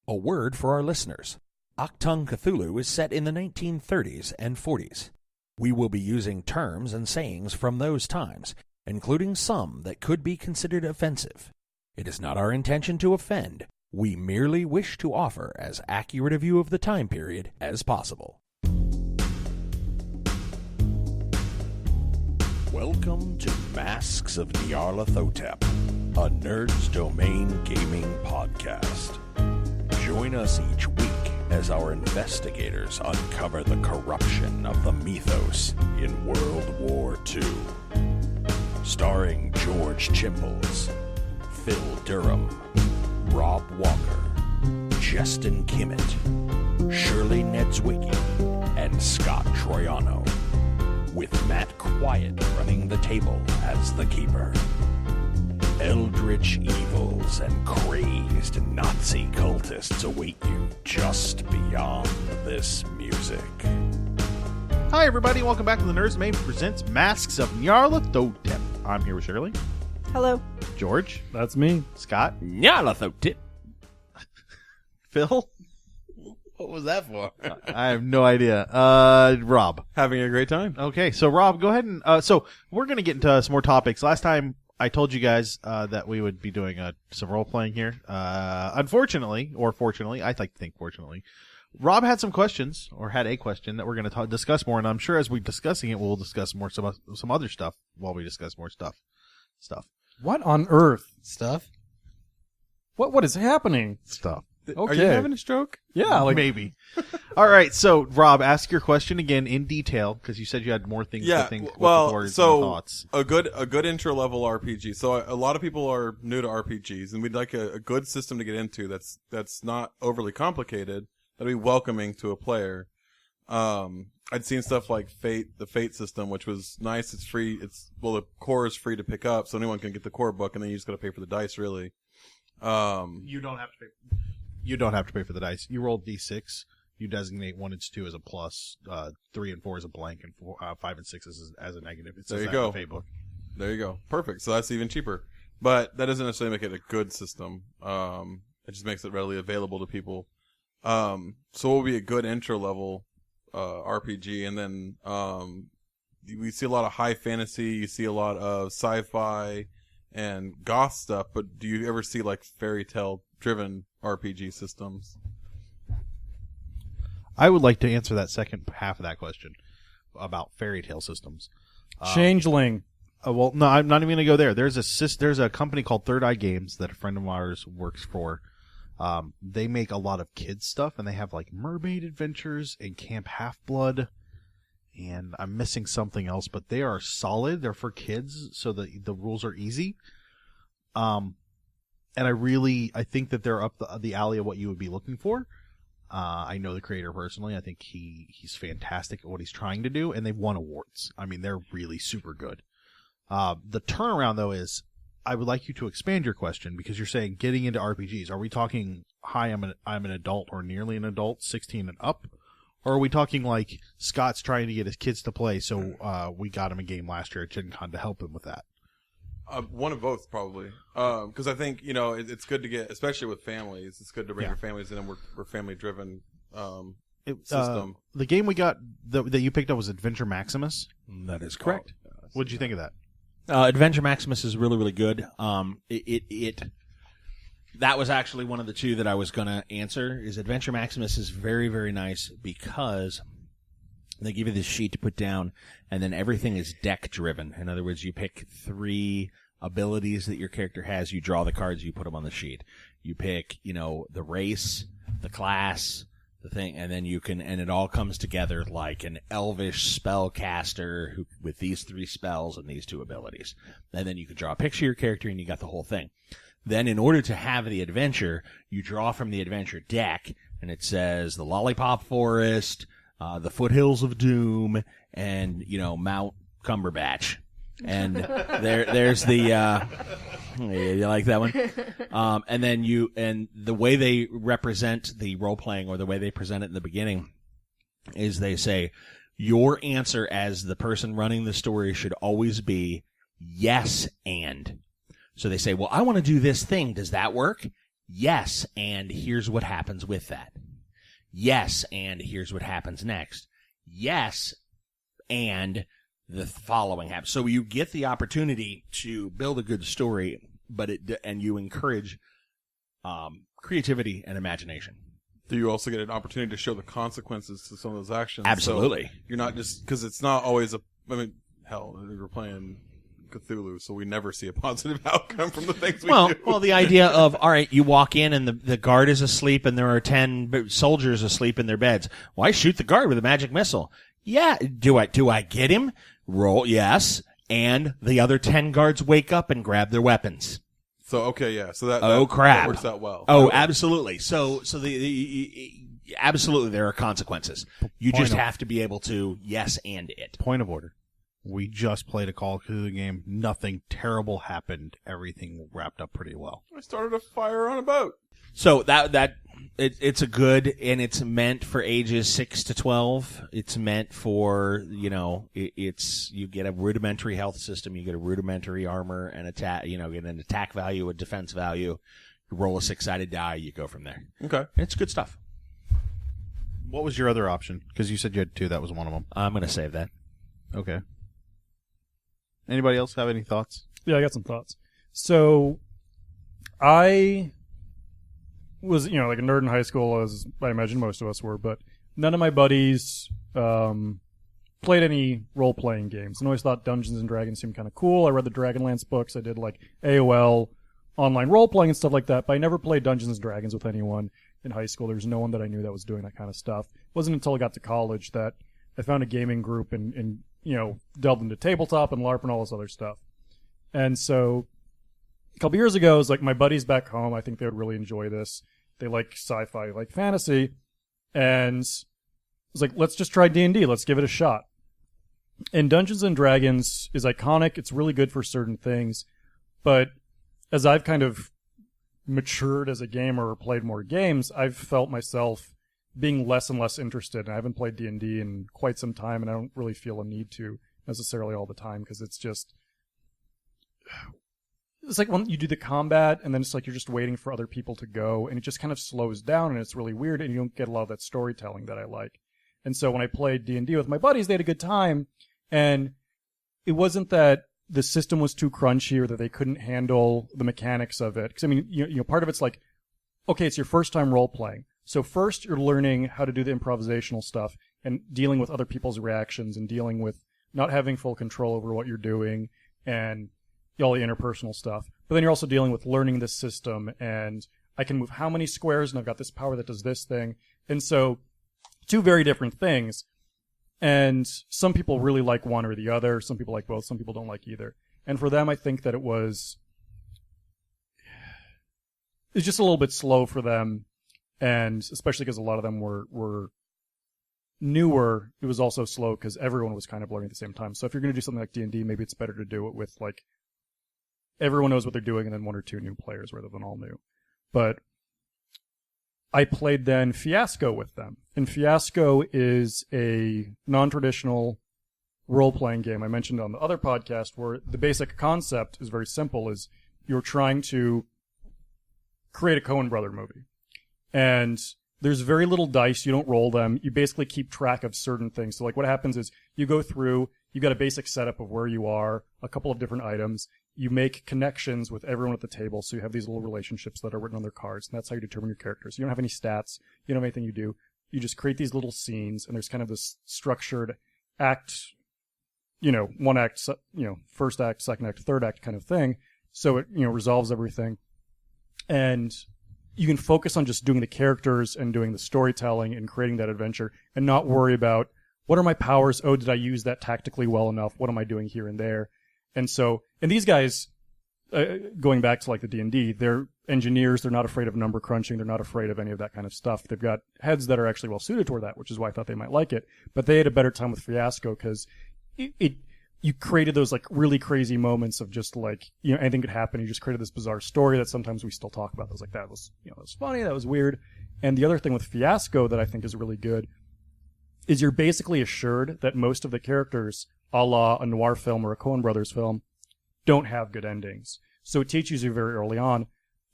A word for our listeners. Achtung Cthulhu is set in the 1930s and 40s. We will be using terms and sayings from those times, including some that could be considered offensive. It is not our intention to offend. We merely wish to offer as accurate a view of the time period as possible. Welcome to Masks of Nyarlathotep, a Nerds Domain gaming podcast. Join us each week as our investigators uncover the corruption of the mythos in World War II. Starring George Chimples, Phil Durham, Rob Walker, Jestin Kimmet, Shirley Niedzwiecki, and Scott Troiano, with Matt Quiett running the table as the keeper. Eldritch evils and crazed Nazi cultists await you just beyond this music. Hi everybody, welcome back to the Nerds Domain presents Masks of Nyarlathotep. I'm here with Shirley. Hello. George. That's me. Scott. Nyarlathotep. Phil. What was that for? I have no idea. Rob. Having a great time. Okay, so Rob, go ahead and so we're going to get into some more topics. Last time I told you guys that we would be doing some role playing here. Unfortunately, or fortunately, I think fortunately, Rob had some questions, or had a question that we're going to discuss more, and I'm sure as we're discussing it, we'll discuss more some other stuff while we discuss more stuff. What on earth? Stuff? What is happening? Stuff. Okay. Are you having a stroke? Yeah, like Maybe. All right, so Rob, ask your question again in detail because you said you had more things to think with the words and thoughts. a good intro level RPG. So a lot of people are new to RPGs, and we'd like a good system to get into that's not overly complicated, that'd be welcoming to a player. I'd seen stuff like Fate, the Fate system, which was nice. It's free. The core is free to pick up, so anyone can get the core book, and then you just got to pay for the dice, really. You don't have to pay. You don't have to pay for the dice. You roll D6. You designate 1 and 2 as a plus, 3 and 4 as a blank, and 5 and 6 as a negative. It says There you that go. in the Fate book. There you go. Perfect. So that's even cheaper. But that doesn't necessarily make it a good system. It just makes it readily available to people. So what will be a good intro level RPG? And then we see a lot of high fantasy. You see a lot of sci-fi and goth stuff. But do you ever see like fairy tale driven RPG systems? I would like to answer that second half of that question about fairy tale systems. Changeling. Well, no, I'm not even going to go there. There's a company called Third Eye Games that a friend of ours works for. They make a lot of kids stuff, and they have like Mermaid Adventures and Camp Half-Blood, and I'm missing something else, but they are solid. They're for kids, so the rules are easy. And I think that they're up the alley of what you would be looking for. I know the creator personally. I think he's fantastic at what he's trying to do, and they've won awards. I mean, they're really super good. The turnaround, though, is I would like you to expand your question because you're saying getting into RPGs. Are we talking, hi, I'm an adult or nearly an adult, 16 and up? Or are we talking like Scott's trying to get his kids to play, so we got him a game last year at Gen Con to help him with that? One of both, probably. Because I think, it's good to get, especially with families, it's good to bring your families in, and we're family-driven system. The game we got that you picked up was Adventure Maximus. That is correct. What did you think of that? Adventure Maximus is really, really good. That was actually one of the two that I was going to answer. Is Adventure Maximus is very, very nice because they give you this sheet to put down, and then everything is deck driven. In other words, you pick 3 abilities that your character has. You draw the cards, you put them on the sheet. You pick, the race, the class, the thing, and then and it all comes together like an elvish spellcaster with these 3 spells and these 2 abilities. And then you can draw a picture of your character, and you got the whole thing. Then in order to have the adventure, you draw from the adventure deck, and it says the Lollipop Forest, the Foothills of Doom, and, Mount Cumberbatch. And there's the, you like that one? And then the way they represent the role-playing, or the way they present it in the beginning, is they say, your answer as the person running the story should always be yes and. So they say, well, I want to do this thing. Does that work? Yes, and here's what happens with that. Yes, and here's what happens next. Yes, and the following happens. So you get the opportunity to build a good story, and you encourage creativity and imagination. Do you also get an opportunity to show the consequences to some of those actions? Absolutely. So you're not just, because it's not always hell, we're playing Cthulhu, so we never see a positive outcome from the things we do. Well, the idea of, all right, you walk in and the guard is asleep and there are 10 soldiers asleep in their beds. Why shoot the guard with a magic missile? Yeah. Do I get him? Roll, yes. And the other 10 guards wake up and grab their weapons. So, okay, yeah. So that crap. works out well. Oh, absolutely. So absolutely there are consequences. You just have to be able to yes and it. Point of order. We just played a Call of Cthulhu game. Nothing terrible happened. Everything wrapped up pretty well. I started a fire on a boat. So it's a good, and it's meant for ages 6 to 12. It's meant for, you get a rudimentary health system, you get a rudimentary armor and attack, get an attack value, a defense value. You roll a 6-sided die, you go from there. Okay. It's good stuff. What was your other option? Because you said you had 2. That was one of them. I'm going to save that. Okay. Anybody else have any thoughts? Yeah, I got some thoughts. So, I was, like a nerd in high school, as I imagine most of us were, but none of my buddies played any role-playing games. And I always thought Dungeons & Dragons seemed kind of cool. I read the Dragonlance books. I did, AOL online role-playing and stuff like that, but I never played Dungeons & Dragons with anyone in high school. There was no one that I knew that was doing that kind of stuff. It wasn't until I got to college that I found a gaming group and delved into tabletop and LARP and all this other stuff. And so a couple years ago, it was my buddies back home, I think they would really enjoy this. They like sci-fi, like fantasy. And it was let's just try D&D. Let's give it a shot. And Dungeons & Dragons is iconic. It's really good for certain things. But as I've kind of matured as a gamer or played more games, I've felt myself being less and less interested. And I haven't played D&D in quite some time, and I don't really feel a need to necessarily all the time, because it's when you do the combat, and then it's you're just waiting for other people to go, and it just kind of slows down, and it's really weird, and you don't get a lot of that storytelling that I like. And so when I played D&D with my buddies, they had a good time, and it wasn't that the system was too crunchy or that they couldn't handle the mechanics of it. Because, part of it's okay, it's your first time role-playing. So first you're learning how to do the improvisational stuff and dealing with other people's reactions and dealing with not having full control over what you're doing and all the interpersonal stuff. But then you're also dealing with learning this system, and I can move how many squares, and I've got this power that does this thing. And so 2 very different things. And some people really like one or the other. Some people like both. Some people don't like either. And for them, I think that it's just a little bit slow for them. And especially because a lot of them were newer, it was also slow because everyone was kind of learning at the same time. So if you're going to do something like D&D, maybe it's better to do it with everyone knows what they're doing and then 1 or 2 new players rather than all new. But I played then Fiasco with them. And Fiasco is a non-traditional role-playing game I mentioned on the other podcast, where the basic concept is very simple, is you're trying to create a Coen brother movie. And there's very little dice. You don't roll them. You basically keep track of certain things. So what happens is you go through, you've got a basic setup of where you are, a couple of different items. You make connections with everyone at the table, so you have these little relationships that are written on their cards, and that's how you determine your characters. You don't have any stats. You don't have anything you do. You just create these little scenes, and there's kind of this structured act, 1 act, first act, second act, third act kind of thing. So it, resolves everything. And you can focus on just doing the characters and doing the storytelling and creating that adventure and not worry about, what are my powers? Oh, did I use that tactically well enough? What am I doing here and there? And so, and these guys, going back to the D&D, they're engineers. They're not afraid of number crunching. They're not afraid of any of that kind of stuff. They've got heads that are actually well suited toward that, which is why I thought they might like it. But they had a better time with Fiasco because you created those really crazy moments of just anything could happen. You just created this bizarre story that sometimes we still talk about. That was that was funny, that was weird. And the other thing with Fiasco that I think is really good is you're basically assured that most of the characters, a la a noir film or a Coen Brothers film, don't have good endings. So it teaches you very early on,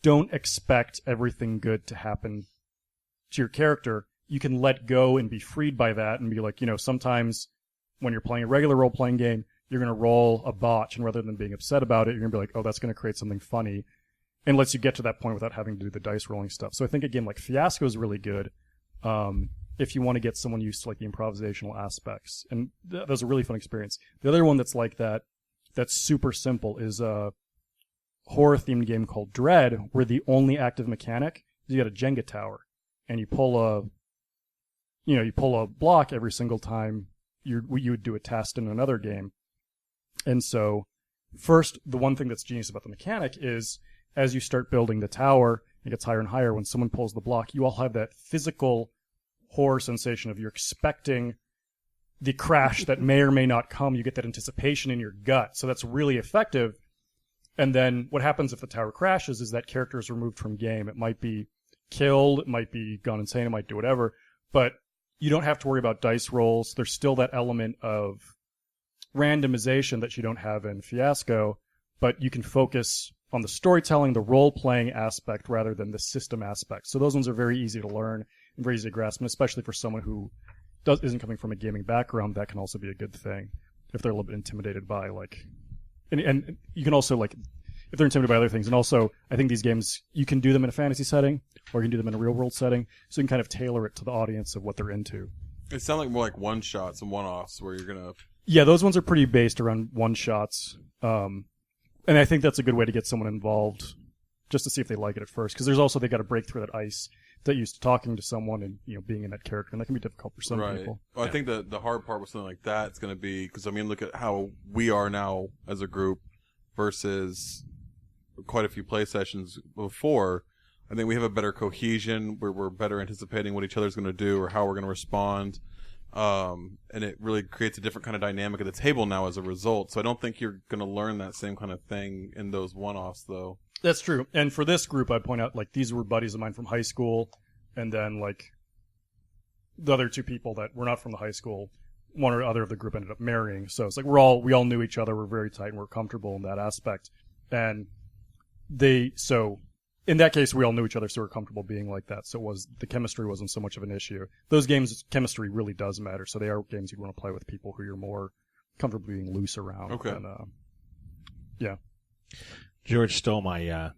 don't expect everything good to happen to your character. You can let go and be freed by that and be like, sometimes when you're playing a regular role-playing game, you're going to roll a botch, and rather than being upset about it, you're going to be like, oh, that's going to create something funny, and lets you get to that point without having to do the dice rolling stuff. So I think a game like Fiasco is really good if you want to get someone used to like the improvisational aspects, and that was a really fun experience. The other one that's like that, that's super simple, is a horror-themed game called Dread, where the only active mechanic is you got a Jenga tower, and you pull a block every single time you would do a test in another game. And so, first, the one thing that's genius about the mechanic is, as you start building the tower, it gets higher and higher. When someone pulls the block, you all have that physical horror sensation of you're expecting the crash that may or may not come. You get that anticipation in your gut. So that's really effective. And then what happens if the tower crashes is that character is removed from game. It might be killed, it might be gone insane, it might do whatever, but you don't have to worry about dice rolls. There's still that element of randomization that you don't have in Fiasco, but you can focus on the storytelling, the role-playing aspect, rather than the system aspect. So those ones are very easy to learn and very easy to grasp, and especially for someone who isn't coming from a gaming background, that can also be a good thing if they're a little bit intimidated by, like... And you can also, like, if they're intimidated by other things. And also, I think these games, you can do them in a fantasy setting, or you can do them in a real-world setting, so you can kind of tailor it to the audience of what they're into. It sounds like more like one-shots and one-offs, where you're going to... Yeah, those ones are pretty based around one-shots. And I think that's a good way to get someone involved, just to see if they like it at first. Because there's also, they got to break through that ice that used to talking to someone and being in that character, and that can be difficult for some people. Well, I think the hard part with something like that is going to be, because look at how we are now as a group versus quite a few play sessions before. I think we have a better cohesion, where we're better anticipating what each other's going to do or how we're going to respond. And it really creates a different kind of dynamic at the table now as a result. So I don't think you're going to learn that same kind of thing in those one-offs, though. That's true. And for this group, I'd point out, like, these were buddies of mine from high school, and then, like, the other two people that were not from the high school, one or other of the group ended up marrying. So it's like we all knew each other, we're very tight, and we're comfortable in that aspect. And so in that case, we all knew each other, so we're comfortable being like that. So the chemistry wasn't so much of an issue. Those games, chemistry really does matter. So they are games you'd want to play with people who you're more comfortable being loose around. Okay. And, yeah. George stole my, I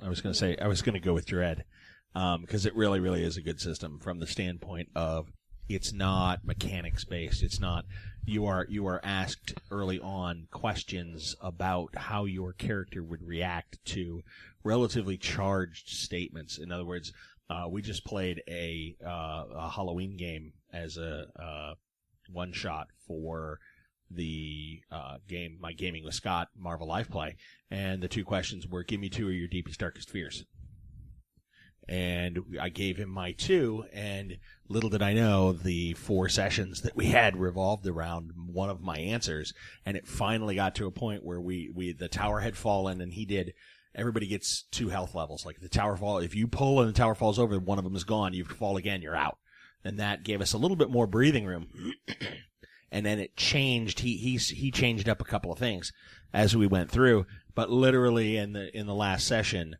was going to go with Dread, because it really, really is a good system from the standpoint of it's not mechanics based. It's not, you are asked early on questions about how your character would react to relatively charged statements. In other words, we just played a Halloween game as a one shot for the game, my Gaming with Scott Marvel Live Play, and the two questions were, give me two of your deepest, darkest fears. And I gave him my two, and little did I know the 4 sessions that we had revolved around one of my answers, and it finally got to a point where the tower had fallen, and everybody gets 2 health levels. Like, the tower fall, if you pull and the tower falls over, one of them is gone, you fall again, you're out. And that gave us a little bit more breathing room. And then it changed. He changed up a couple of things as we went through. But literally in the last session,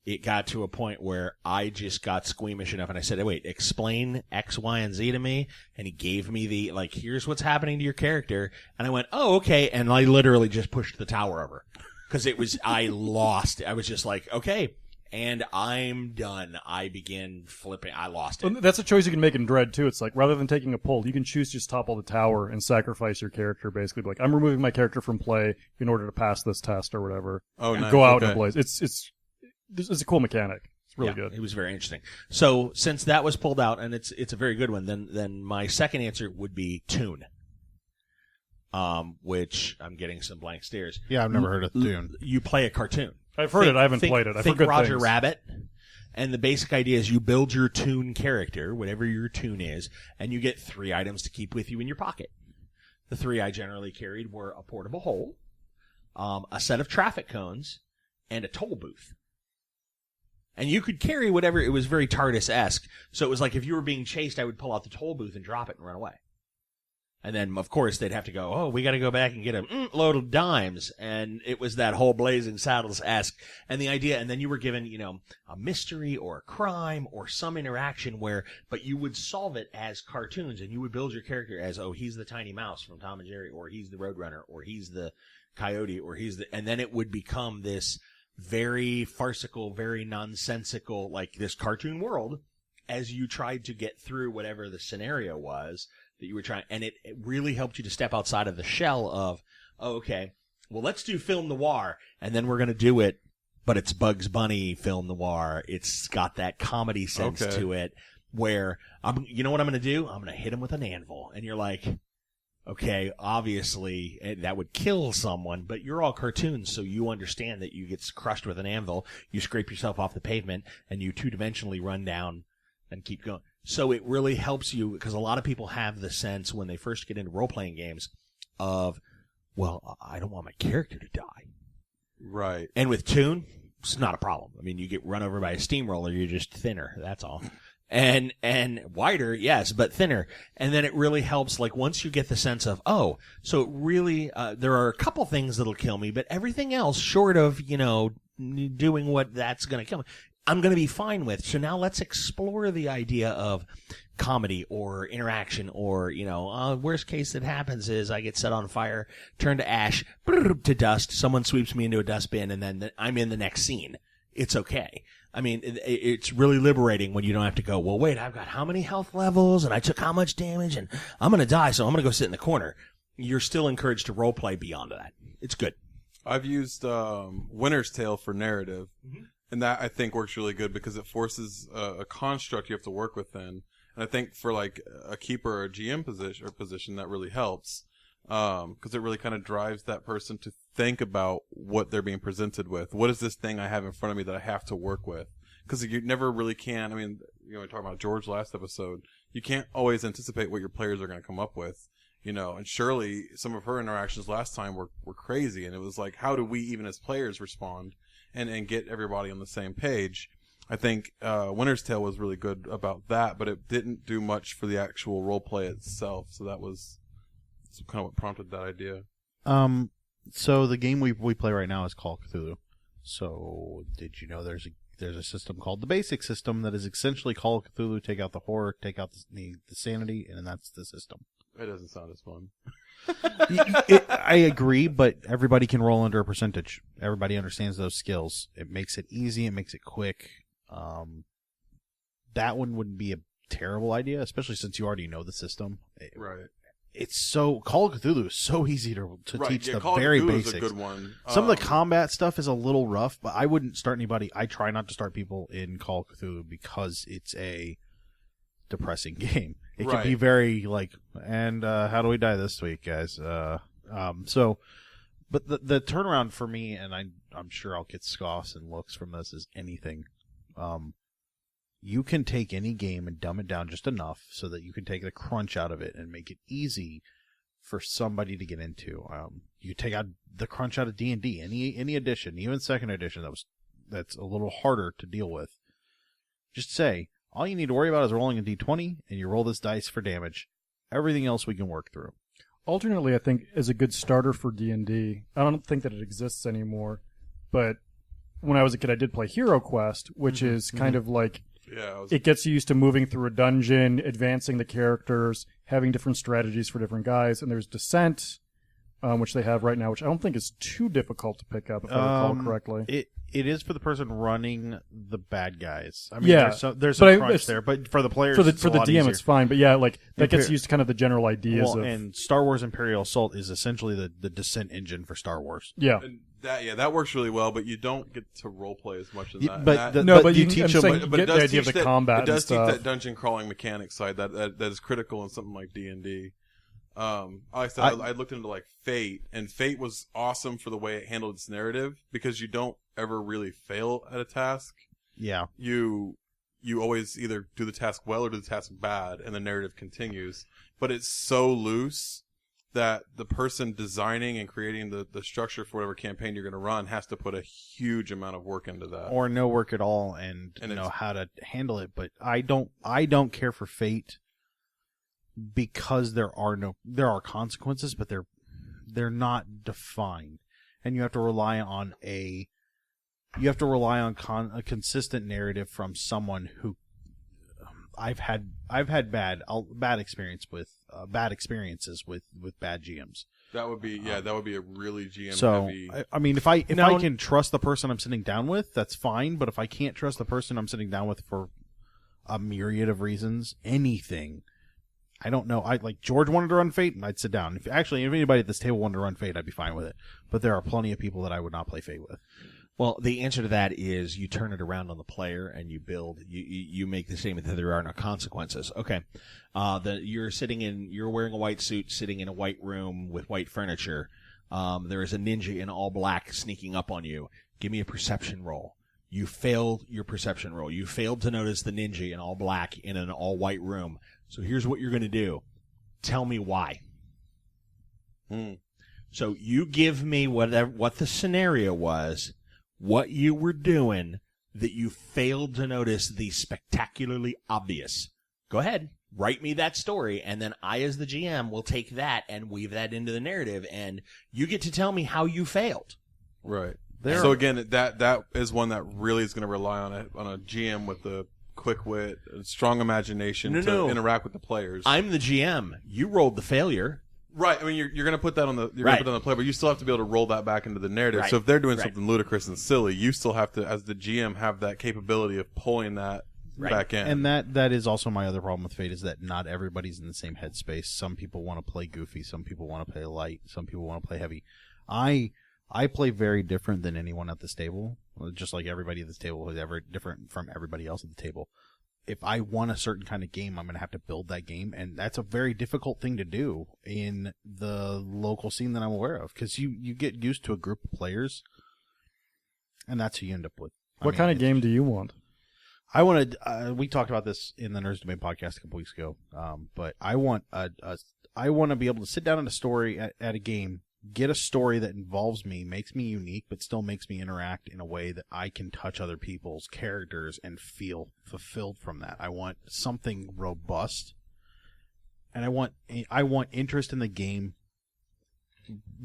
it got to a point where I just got squeamish enough, and I said, "Wait, explain X, Y, and Z to me." And he gave me here's what's happening to your character. And I went, "Oh, okay." And I literally just pushed the tower over because I lost. I was just like, "Okay." And I'm done. I begin flipping. I lost it. Well, that's a choice you can make in Dread, too. It's like, rather than taking a pull, you can choose to just topple the tower and sacrifice your character, basically. Like, I'm removing my character from play in order to pass this test or whatever. Oh, nice. Go out and blaze. It's a cool mechanic. It's really good. It was very interesting. So, since that was pulled out, and it's a very good one, then my second answer would be Tune. Which I'm getting some blank stares. Yeah, I've never heard of Tune. You play a cartoon. I've heard it. I haven't played it. I've heard good Roger things. Rabbit. And the basic idea is you build your Toon character, whatever your Toon is, and you get 3 items to keep with you in your pocket. The 3 I generally carried were a portable hole, a set of traffic cones, and a toll booth. And you could carry whatever. It was very TARDIS-esque. So it was like if you were being chased, I would pull out the toll booth and drop it and run away. And then, of course, they'd have to go, oh, we got to go back and get a load of dimes. And it was that whole Blazing Saddles-esque. And the idea, and then you were given, a mystery or a crime or some interaction but you would solve it as cartoons, and you would build your character as, oh, he's the tiny mouse from Tom and Jerry, or he's the Roadrunner, or he's the coyote, or and then it would become this very farcical, very nonsensical, like this cartoon world as you tried to get through whatever the scenario was that you were trying, and it really helped you to step outside of the shell of, oh, okay, well, let's do film noir, and then we're going to do it, but it's Bugs Bunny film noir. It's got that comedy sense to it, where, you know what I'm going to do? I'm going to hit him with an anvil, and you're like, okay, obviously, that would kill someone, but you're all cartoons, so you understand that you get crushed with an anvil, you scrape yourself off the pavement, and you two-dimensionally run down and keep going. So it really helps you, because a lot of people have the sense when they first get into role-playing games of, well, I don't want my character to die. Right. And with Toon, it's not a problem. I mean, you get run over by a steamroller, you're just thinner, that's all. And wider, yes, but thinner. And then it really helps, like, once you get the sense of, oh, so it really, there are a couple things that'll kill me, but everything else, short of, doing what that's going to kill me, I'm going to be fine with. So now let's explore the idea of comedy or interaction or, worst case that happens is I get set on fire, turn to ash, to dust, someone sweeps me into a dustbin, and then I'm in the next scene. It's okay. I mean, it's really liberating when you don't have to go, well, wait, I've got how many health levels and I took how much damage and I'm going to die, so I'm going to go sit in the corner. You're still encouraged to role play beyond that. It's good. I've used Winter's Tale for narrative. Mm-hmm. And that, I think, works really good because it forces a construct you have to work within. And I think for, like, a keeper or a GM position, that really helps. Because it really kind of drives that person to think about what they're being presented with. What is this thing I have in front of me that I have to work with? Because you never really can. I mean, we talked about George last episode. You can't always anticipate what your players are going to come up with. And Shirley, some of her interactions last time were crazy. And it was like, how do we, even as players, respond? And get everybody on the same page. I think Winter's Tale was really good about that, but it didn't do much for the actual role play itself. So that was kind of what prompted that idea. So the game we play right now is Call of Cthulhu. So did you know there's a system called the Basic System that is essentially Call of Cthulhu? Take out the horror, take out the sanity, and that's the system. It doesn't sound as fun. I agree, but everybody can roll under a percentage. Everybody understands those skills. It makes it easy. It makes it quick. That one wouldn't be a terrible idea, especially since you already know the system. Right. It's so Call of Cthulhu is so easy to teach the Call very of Cthulhu basics. Is a good one. Some of the combat stuff is a little rough, but I wouldn't start anybody. I try not to start people in Call of Cthulhu because it's a depressing game. It can be very like, and how do we die this week, guys? But the turnaround for me, and I'm sure I'll get scoffs and looks from this, is anything. You can take any game and dumb it down just enough so that you can take the crunch out of it and make it easy for somebody to get into. You take out the crunch out of D&D, any edition, even second edition that's a little harder to deal with. Just say, all you need to worry about is rolling a d20, and you roll this dice for damage. Everything else we can work through. Alternately, I think, is a good starter for D&D. I don't think that it exists anymore, but when I was a kid, I did play Hero Quest, which is kind of like, it gets you used to moving through a dungeon, advancing the characters, having different strategies for different guys, and there's Descent, which they have right now, which I don't think is too difficult to pick up, if I recall correctly. It is for the person running the bad guys. I mean, there's some crunch there, but for the players, for the DM, easier. It's fine. But yeah, like that gets used to kind of the general ideas. And Star Wars Imperial Assault is essentially the Descent engine for Star Wars. Yeah, and that works really well, but you don't get to role play as much as that. But you teach them. But it does teach the combat. It does teach that dungeon crawling mechanic side that is critical in something like D&D. Like I said, I looked into like Fate, and Fate was awesome for the way it handled its narrative because you don't ever really fail at a task. Yeah. You always either do the task well or do the task bad, and the narrative continues. But it's so loose that the person designing and creating the structure for whatever campaign you're going to run has to put a huge amount of work into that. Or no work at all and know how to handle it. But I don't care for Fate because there are consequences, but they're not defined, and you have to rely on a consistent narrative from someone who I've had bad experiences with bad GMs. That would be a really GM So heavy. I mean, if I can trust the person I'm sitting down with, that's fine. But if I can't trust the person I'm sitting down with for a myriad of reasons, anything, I don't know. Like George wanted to run Fate, and I'd sit down. If anybody at this table wanted to run Fate, I'd be fine with it. But there are plenty of people that I would not play Fate with. Well, the answer to that is you turn it around on the player and you build. You make the statement that there are no consequences. Okay, you're wearing a white suit, sitting in a white room with white furniture. There is a ninja in all black sneaking up on you. Give me a perception roll. You failed your perception roll. You failed to notice the ninja in all black in an all white room. So here's what you're going to do. Tell me why. So you give me what the scenario was. What you were doing that you failed to notice the spectacularly obvious. Go ahead, write me that story, and then I, as the GM, will take that and weave that into the narrative, and you get to tell me how you failed. Right. So again, that is one that really is going to rely on a GM with the quick wit, strong imagination to interact with the players. I'm the GM. You rolled the failure. Right. I mean, you're going to put that on the player, but you still have to be able to roll that back into the narrative. Right. So if they're doing something ludicrous and silly, you still have to, as the GM, have that capability of pulling that back in. And that is also my other problem with Fate, is that not everybody's in the same headspace. Some people want to play goofy. Some people want to play light. Some people want to play heavy. I play very different than anyone at this table, just like everybody at this table is ever different from everybody else at the table. If I want a certain kind of game, I'm going to have to build that game, and that's a very difficult thing to do in the local scene that I'm aware of, because you get used to a group of players, and that's who you end up with. What kind of game do you want? I wanted. We talked about this in the Nerds Domain podcast a couple weeks ago, but I want I want to be able to sit down in a story at a game, get a story that involves me, makes me unique, but still makes me interact in a way that I can touch other people's characters and feel fulfilled from that. I want something robust, and I want interest in the game.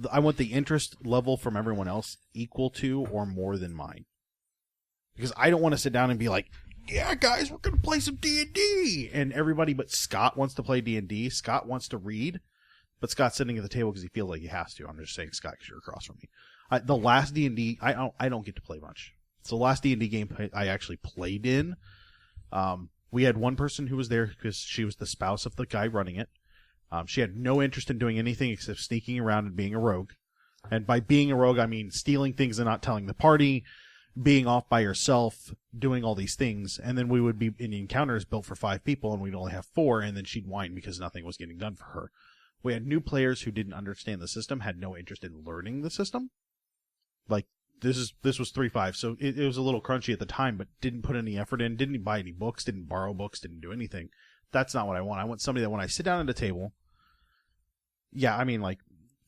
I want the interest level from everyone else equal to or more than mine. Because I don't want to sit down and be like, yeah, guys, we're going to play some D&D. And everybody but Scott wants to play D&D. Scott wants to read. But Scott's sitting at the table because he feels like he has to. I'm just saying, Scott, because you're across from me. The last D&D, I don't get to play much. So the last D&D game I actually played in, we had one person who was there because she was the spouse of the guy running it. She had no interest in doing anything except sneaking around and being a rogue. And by being a rogue, I mean stealing things and not telling the party, being off by herself, doing all these things. And then we would be in encounters built for 5 people, and we'd only have 4, and then she'd whine because nothing was getting done for her. We had new players who didn't understand the system, had no interest in learning the system. Like, this was 3.5, so it was a little crunchy at the time, but didn't put any effort in, didn't buy any books, didn't borrow books, didn't do anything. That's not what I want. I want somebody that when I sit down at a table, yeah, I mean, like,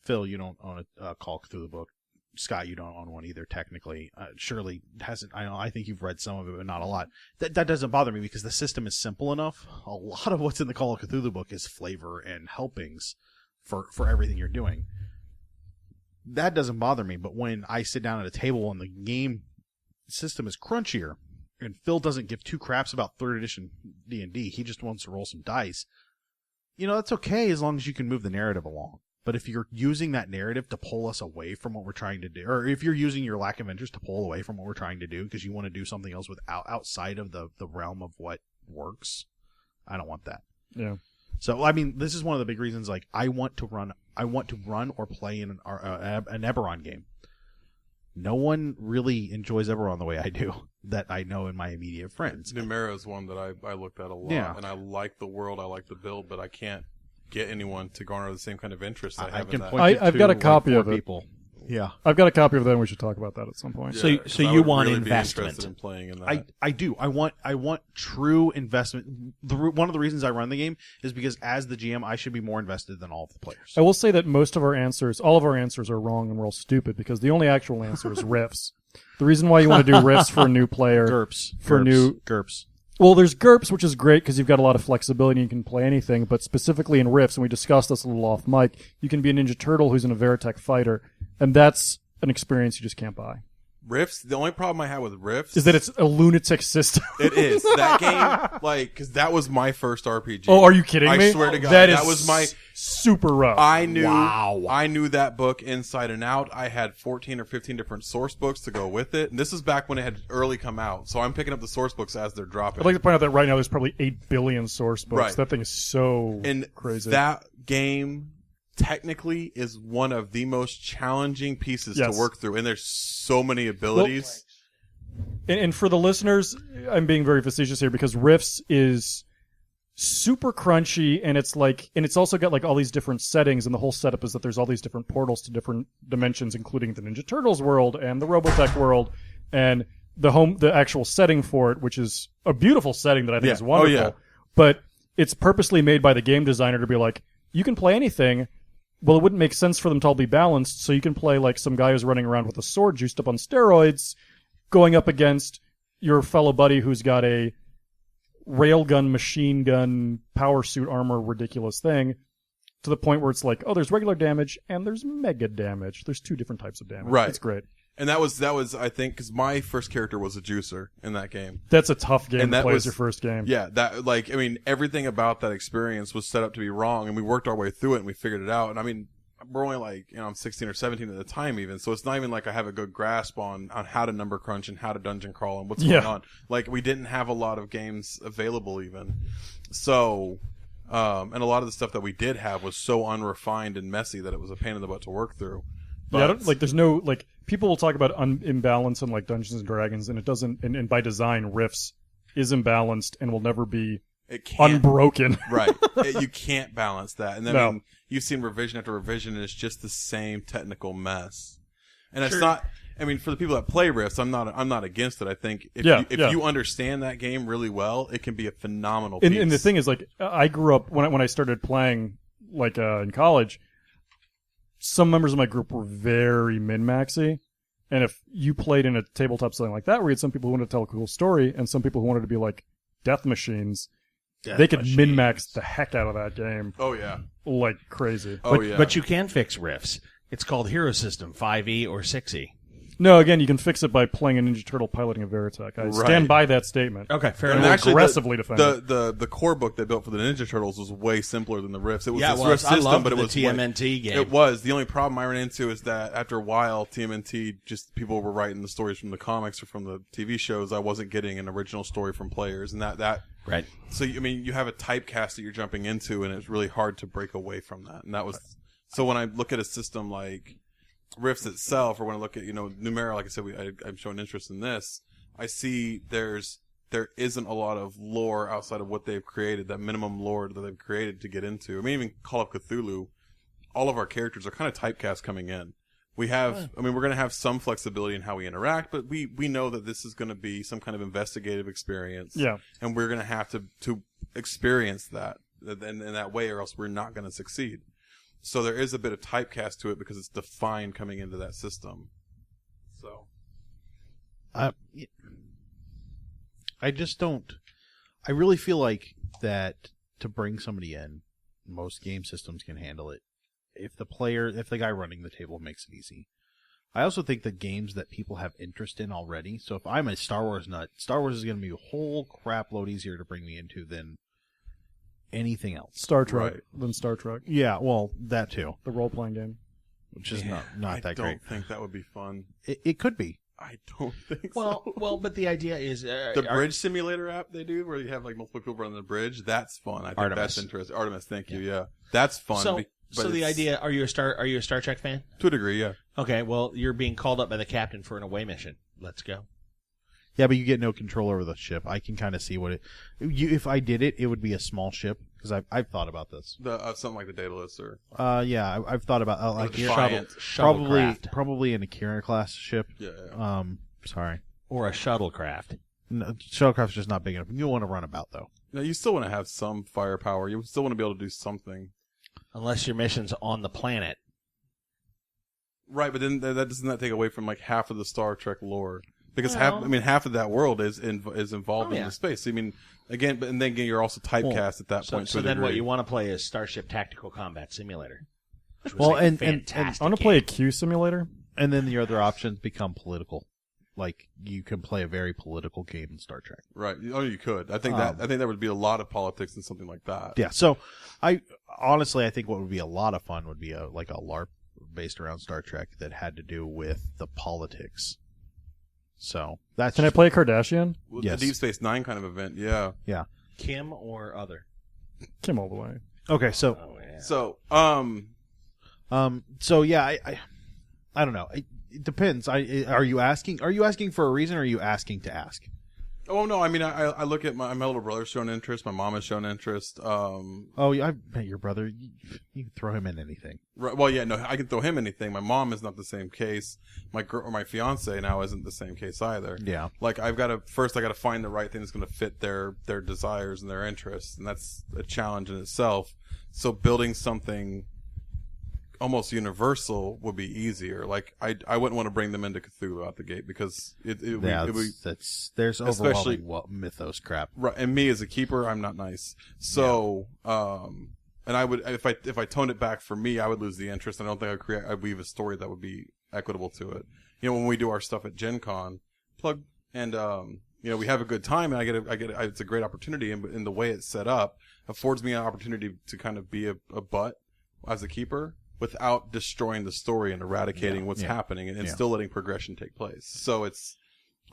Phil, you don't own a Call of Cthulhu book. Scott, you don't own one either, technically. Shirley hasn't. I think you've read some of it, but not a lot. That doesn't bother me because the system is simple enough. A lot of what's in the Call of Cthulhu book is flavor and helpings for everything you're doing. That doesn't bother me, but when I sit down at a table and the game system is crunchier, and Phil doesn't give 2 craps about 3rd edition D&D, he just wants to roll some dice, that's okay as long as you can move the narrative along. But if you're using that narrative to pull us away from what we're trying to do, or if you're using your lack of interest to pull away from what we're trying to do because you want to do something else outside of the realm of what works, I don't want that. Yeah. So, I mean, this is one of the big reasons, like, I want to run or play in an Eberron game. No one really enjoys Eberron the way I do, that I know in my immediate friends. Numera is one that I looked at a lot, and I like the world, I like the build, but I can't get anyone to garner the same kind of interest I have in that. I've got a copy of it. People. Yeah, I've got a copy of that, and we should talk about that at some point. Yeah, so you want really investment? In playing in that. I do. I want true investment. One of the reasons I run the game is because as the GM, I should be more invested than all of the players. I will say that all of our answers are wrong, and we're all stupid because the only actual answer is riffs. The reason why you want to do riffs for a new player, GURPS. Well, there's GURPS, which is great because you've got a lot of flexibility and you can play anything, but specifically in Rifts, and we discussed this a little off mic, you can be a Ninja Turtle who's in a Veritech fighter, and that's an experience you just can't buy. Rifts, the only problem I have with Rifts Is that it's a lunatic system. It is. That game, like, because that was my first RPG. Oh, are you kidding me? I swear to God. That was my super rough. I knew that book inside and out. I had 14 or 15 different source books to go with it. And this is back when it had early come out. So I'm picking up the source books as they're dropping. I'd like to point out that right now there's probably 8 billion source books. Right. That thing is so crazy. That game technically is one of the most challenging pieces to work through. And there's so many abilities. And for the listeners, I'm being very facetious here because Rifts is super crunchy, and it's also got like all these different settings, and the whole setup is that there's all these different portals to different dimensions, including the Ninja Turtles world and the Robotech world, and the actual setting for it, which is a beautiful setting that I think is wonderful. Oh, yeah. But it's purposely made by the game designer to be like, you can play anything. Well, it wouldn't make sense for them to all be balanced, so you can play like some guy who's running around with a sword juiced up on steroids, going up against your fellow buddy who's got a railgun, machine gun, power suit armor, ridiculous thing, to the point where it's like, oh, there's regular damage and there's mega damage. There's 2 different types of damage. Right. It's great. And that was I think, because my first character was a juicer in that game. That's a tough game And to that play was as your first game. Yeah, that, like, I mean, everything about that experience was set up to be wrong, and we worked our way through it, and we figured it out. And I mean, we're only like, I'm 16 or 17 at the time even, so it's not even like I have a good grasp on how to number crunch and how to dungeon crawl and what's going on. Like, we didn't have a lot of games available even. So, and a lot of the stuff that we did have was so unrefined and messy that it was a pain in the butt to work through. But, there's no, people will talk about imbalance in like Dungeons and Dragons, and it doesn't, and by design, Rifts is imbalanced and will never be unbroken. Right. You can't balance that. And then I mean, you've seen revision after revision, and it's just the same technical mess. And it's not, I mean, for the people that play Rifts, I'm not against it. I think if you understand that game really well, it can be a phenomenal piece. And the thing is, like, I grew up, when I started playing, like, in college, some members of my group were very min-maxy. And if you played in a tabletop setting like that, where you had some people who wanted to tell a cool story, and some people who wanted to be like death machines, they could min-max the heck out of that game. Oh, yeah. Like crazy. But you can fix Rifts. It's called Hero System 5e or 6e. No, again, you can fix it by playing a Ninja Turtle piloting a Veritech. I stand by that statement. Okay, fair and enough. Actually, aggressively defend it. The core book they built for the Ninja Turtles was way simpler than the Rifts. It was Yeah, this well, Rift I system, loved but it the was TMNT game. It was. The only problem I ran into is that after a while, TMNT, just people were writing the stories from the comics or from the TV shows. I wasn't getting an original story from players, and that right. So I mean, you have a typecast that you're jumping into, and it's really hard to break away from that. And that was so when I look at a system like Rifts itself, or when I look at Numera, like I said, I'm showing interest in this. I see there isn't a lot of lore outside of what they've created, that minimum lore that they've created to get into. I mean, even Call of Cthulhu, all of our characters are kind of typecast coming in. We have, I mean, we're going to have some flexibility in how we interact, but we know that this is going to be some kind of investigative experience. Yeah. And we're going to have to experience that in that way, or else we're not going to succeed. So there is a bit of typecast to it because it's defined coming into that system. So, I just don't. I really feel like that to bring somebody in, most game systems can handle it. If the guy running the table makes it easy. I also think that games that people have interest in already. So if I'm a Star Wars nut, Star Wars is going to be a whole crap load easier to bring me into than anything else. Star Trek than Star Trek. Yeah, well, that too. The role-playing game. Which is not that great. I don't think that would be fun. It could be. I don't think so. Well, but the idea is... the bridge simulator app they do, where you have like multiple people running the bridge, that's fun. I think Artemis. that's interesting. Artemis, thank you, yeah. That's fun. So the idea, are you a Star Trek fan? To a degree, yeah. Okay, well, you're being called up by the captain for an away mission. Let's go. Yeah, but you get no control over the ship. I can kind of see what if I did it, it would be a small ship, because I've thought about this. Something like the Daedalus, or yeah, I've thought about like probably an Aguirre class ship. Yeah. Sorry. Or a shuttlecraft. No, shuttlecraft's just not big enough. You want to run about though. No, you still want to have some firepower. You still want to be able to do something. Unless your mission's on the planet. Right, but then that doesn't take away from like half of the Star Trek lore. Because half of that world is involved in the space. I mean, again, but and then again, you're also typecast at that point. So then, what you want to play is Starship Tactical Combat Simulator. Which was Well, like and fantastic. I want to play a Q simulator. And then the other options become political. Like, you can play a very political game in Star Trek. Right. Oh, you could. I think there would be a lot of politics in something like that. Yeah. So, I think what would be a lot of fun would be a LARP based around Star Trek that had to do with the politics. So that's. Can I play a Kardashian? Well, Yes. The Deep Space Nine kind of event. Yeah. Yeah. Kim or other? Kim all the way. Okay. So. Oh, yeah. So yeah. I don't know. It depends. Are you asking for a reason, or are you asking to ask? Oh no, I mean I look at my little brother's shown interest, my mom has shown interest. Oh, I bet your brother. You can throw him in anything. Right, well, yeah, no, I can throw him anything. My mom is not the same case. My girl or my fiance now isn't the same case either. Yeah. Like I got to find the right thing that's going to fit their desires and their interests, and that's a challenge in itself. So building something almost universal would be easier. Like I wouldn't want to bring them into Cthulhu out the gate because it would there's especially overwhelming mythos crap. Right, and me as a keeper, I'm not nice. So, and I would if I toned it back for me, I would lose the interest. I don't think I'd weave a story that would be equitable to it. You know, when we do our stuff at Gen Con, and we have a good time, and it's a great opportunity, and the way it's set up affords me an opportunity to kind of be a butt as a keeper, without destroying the story and eradicating what's happening and still letting progression take place. So it's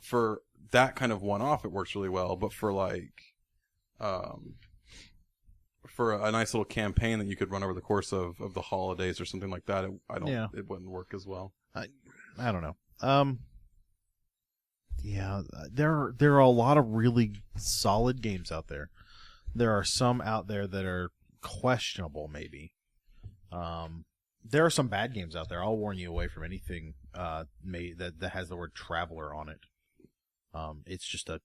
for that kind of one-off, it works really well. But for for a nice little campaign that you could run over the course of the holidays or something like that, it wouldn't work as well. I don't know. There are a lot of really solid games out there. There are some out there that are questionable, maybe. There are some bad games out there. I'll warn you away from anything that has the word traveler on it. It's just the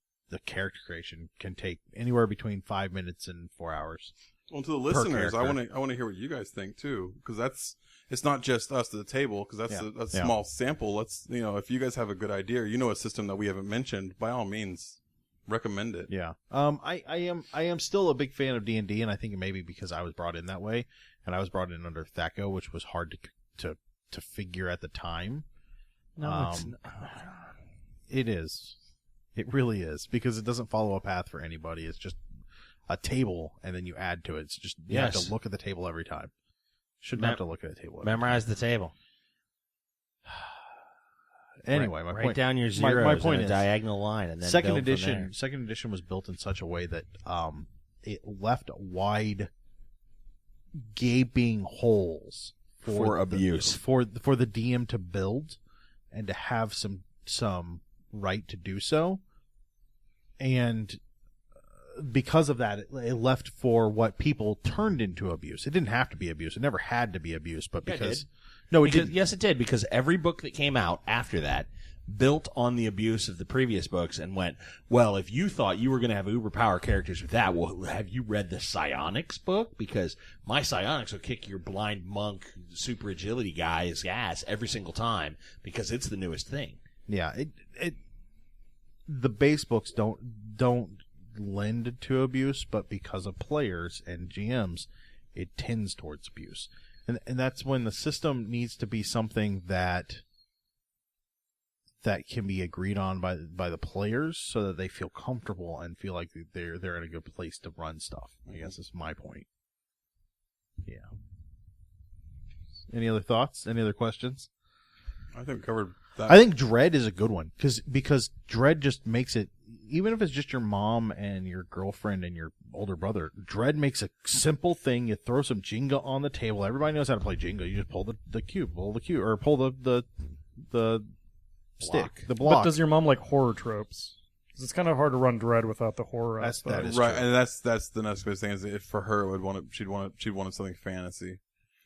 character creation can take anywhere between 5 minutes and 4 hours. Well, to the listeners, I want to hear what you guys think too, because it's not just us at the table, because that's a small sample. Let's if you guys have a good idea, or a system that we haven't mentioned, by all means, recommend it. Yeah. I am still a big fan of D&D, and I think maybe because I was brought in that way. And I was brought in under THACO, which was hard to figure at the time. No, it's not. It is. It really is, because it doesn't follow a path for anybody. It's just a table, and then you add to it. It's just you have to look at the table every time. Shouldn't have to look at the table. Memorize the table. Anyway, my point. Write down your zeros my point in a is, diagonal line, and then second build from there. edition was built in such a way that it left wide, gaping holes for abuse for the DM to build and to have some right to do so, and because of that, it left for what people turned into abuse. It didn't have to be abuse. It never had to be abuse, but because it didn't. Yes, it did, because every book that came out after that built on the abuse of the previous books and went, well, if you thought you were going to have uber power characters with that, well, have you read the psionics book? Because my psionics will kick your blind monk super agility guy's ass every single time, because it's the newest thing. Yeah, the base books don't lend to abuse, but because of players and GMs, it tends towards abuse. And that's when the system needs to be something that can be agreed on by the players, so that they feel comfortable and feel like they're in a good place to run stuff. I guess is my point. Yeah. Any other thoughts? Any other questions? I think we covered that. I think Dread is a good one because Dread just makes it, even if it's just your mom and your girlfriend and your older brother, Dread makes a simple thing. You throw some Jenga on the table. Everybody knows how to play Jenga. You just pull the cube, or pull the stick, the block. But does your mom like horror tropes? Because it's kind of hard to run Dread without the horror aspect. That is right, true. and that's the next best thing is if for her she'd want something fantasy.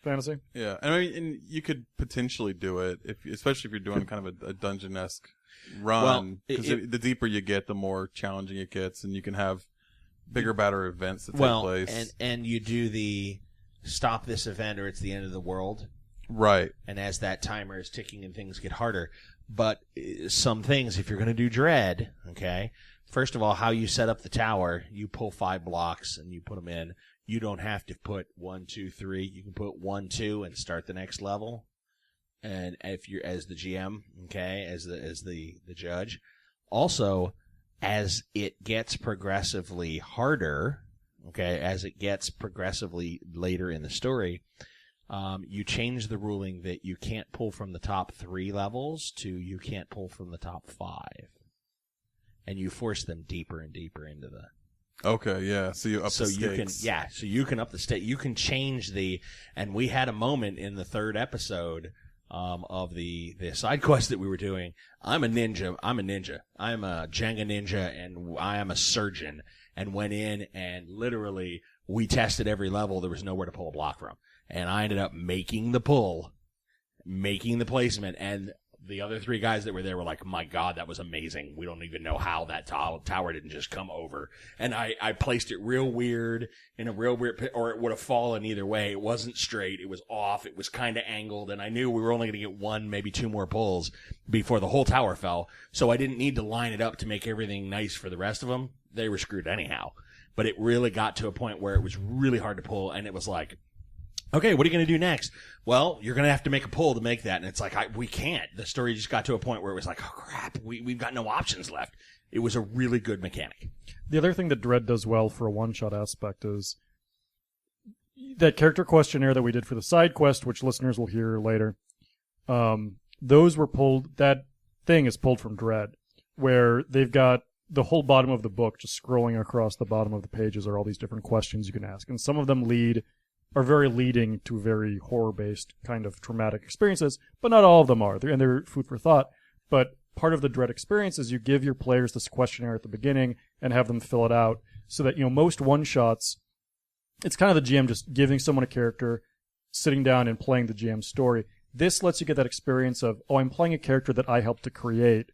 Fantasy? Yeah, and I mean, and you could potentially do it especially if you're doing kind of a dungeon-esque run, because the deeper you get, the more challenging it gets, and you can have bigger, badder events that take place. And you do the stop this event or it's the end of the world. Right. And as that timer is ticking and things get harder. But some things, if you're going to do dread, okay, first of all, how you set up the tower, you pull 5 blocks and you put them in. You don't have to put 1, 2, 3. You can put 1, 2 and start the next level. And if you're as the GM, okay, as the judge, also as it gets progressively harder, okay, as it gets progressively later in the story, you change the ruling that you can't pull from the top 3 levels to you can't pull from the top 5, and you force them deeper and deeper into the. Okay, yeah. So you up the stakes. So you can up the stake. You can change and we had a moment in the 3rd episode of the side quest that we were doing. I'm a ninja. I'm a Jenga ninja, and I am a surgeon. And went in and literally we tested every level. There was nowhere to pull a block from, and I ended up making the pull, making the placement, and the other 3 guys that were there were like, "My God, that was amazing. We don't even know how that tower didn't just come over." And I placed it real weird in a real weird, or it would have fallen either way. It wasn't straight. It was off. It was kind of angled, and I knew we were only going to get 1, maybe 2 more pulls before the whole tower fell. So I didn't need to line it up to make everything nice for the rest of them. They were screwed anyhow. But it really got to a point where it was really hard to pull, and it was like, okay, what are you going to do next? Well, you're going to have to make a pull to make that. And it's like, we can't. The story just got to a point where it was like, oh, crap, we've got no options left. It was a really good mechanic. The other thing that Dread does well for a one-shot aspect is that character questionnaire that we did for the side quest, which listeners will hear later. Those were pulled, that thing is pulled from Dread, where they've got the whole bottom of the book, just scrolling across the bottom of the pages are all these different questions you can ask. And some of them are very leading to very horror-based kind of traumatic experiences, but not all of them are. And they're food for thought. But part of the Dread experience is you give your players this questionnaire at the beginning and have them fill it out so that, most one-shots, it's kind of the GM just giving someone a character, sitting down and playing the GM story. This lets you get that experience of, I'm playing a character that I helped to create,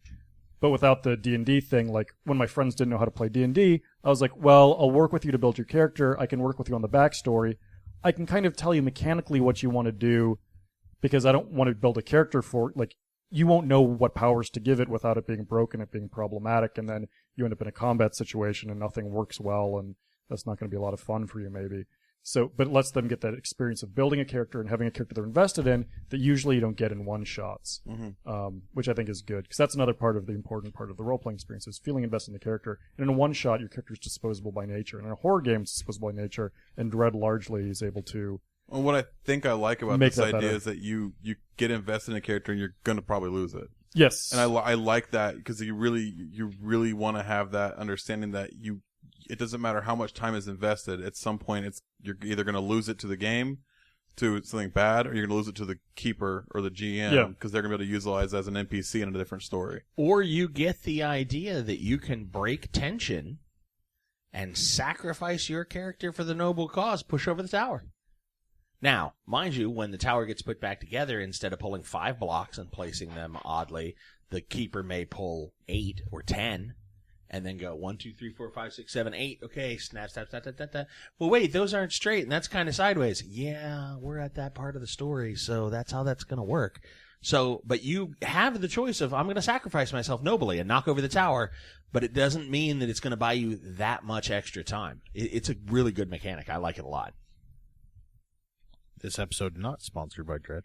but without the D&D thing. Like, when my friends didn't know how to play D&D, I was like, well, I'll work with you to build your character. I can work with you on the backstory. I can kind of tell you mechanically what you want to do, because I don't want to build a character for, you won't know what powers to give it without it being broken, it being problematic, and then you end up in a combat situation and nothing works well, and that's not going to be a lot of fun for you, maybe. So, but it lets them get that experience of building a character and having a character they're invested in that usually you don't get in one-shots, which I think is good, because that's another part of the important part of the role-playing experience, is feeling invested in the character. And in a one-shot, your character is disposable by nature. And in a horror game, it's disposable by nature, and Dread largely is able to Well, what I think I like about this idea better. is that you get invested in a character and you're going to probably lose it. Yes. And I like that, because you really want to have that understanding that it doesn't matter how much time is invested. At some point, you're either going to lose it to the game, to something bad, or you're going to lose it to the keeper or the GM, because they're going to be able to utilize as an NPC in a different story. Or you get the idea that you can break tension and sacrifice your character for the noble cause, push over the tower. Now, mind you, when the tower gets put back together, instead of pulling 5 blocks and placing them oddly, the keeper may pull 8 or 10. And then go 1, 2, 3, 4, 5, 6, 7, 8. Okay, snap. Well, wait, those aren't straight, and that's kind of sideways. Yeah, we're at that part of the story, so that's how that's going to work. So, but you have the choice of, I'm going to sacrifice myself nobly and knock over the tower, but it doesn't mean that it's going to buy you that much extra time. It's a really good mechanic. I like it a lot. This episode not sponsored by Dread.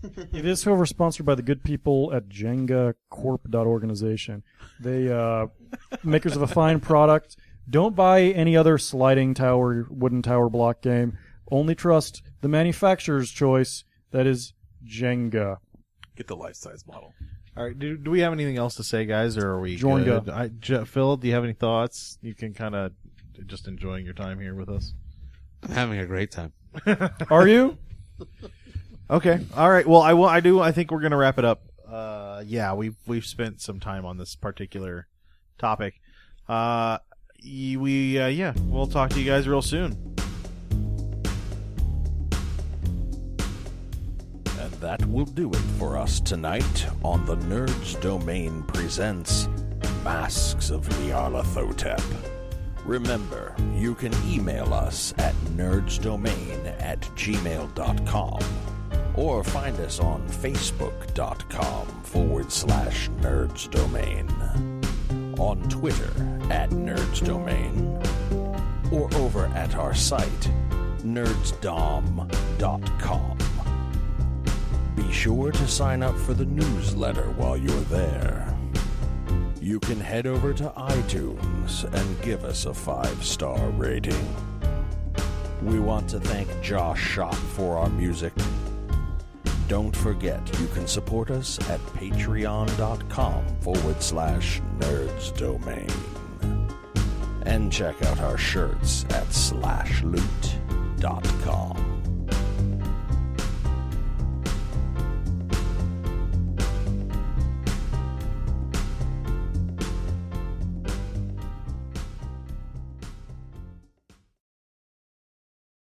It is, however, sponsored by the good people at JengaCorp.organization. They, makers of a fine product. Don't buy any other sliding tower, wooden tower block game. Only trust the manufacturer's choice. That is Jenga. Get the life-size model. All right, do we have anything else to say, guys, or are we Jenga. good? Phil, do you have any thoughts? You can kind of just enjoying your time here with us. I'm having a great time. Are you? Okay. All right. Well, I think we're gonna wrap it up. Yeah, we've spent some time on this particular topic. We'll talk to you guys real soon. And that will do it for us tonight on the Nerds Domain presents Masks of Nyarlathotep. Remember, you can email us at nerdsdomain@gmail.com. or find us on facebook.com/nerdsdomain, on Twitter @nerdsdomain, or over at our site, nerdsdom.com. Be sure to sign up for the newsletter while you're there. You can head over to iTunes and give us a 5-star rating. We want to thank Josh Schott for our music. Don't forget, you can support us at patreon.com/nerdsdomain. And check out our shirts at slashloot.com.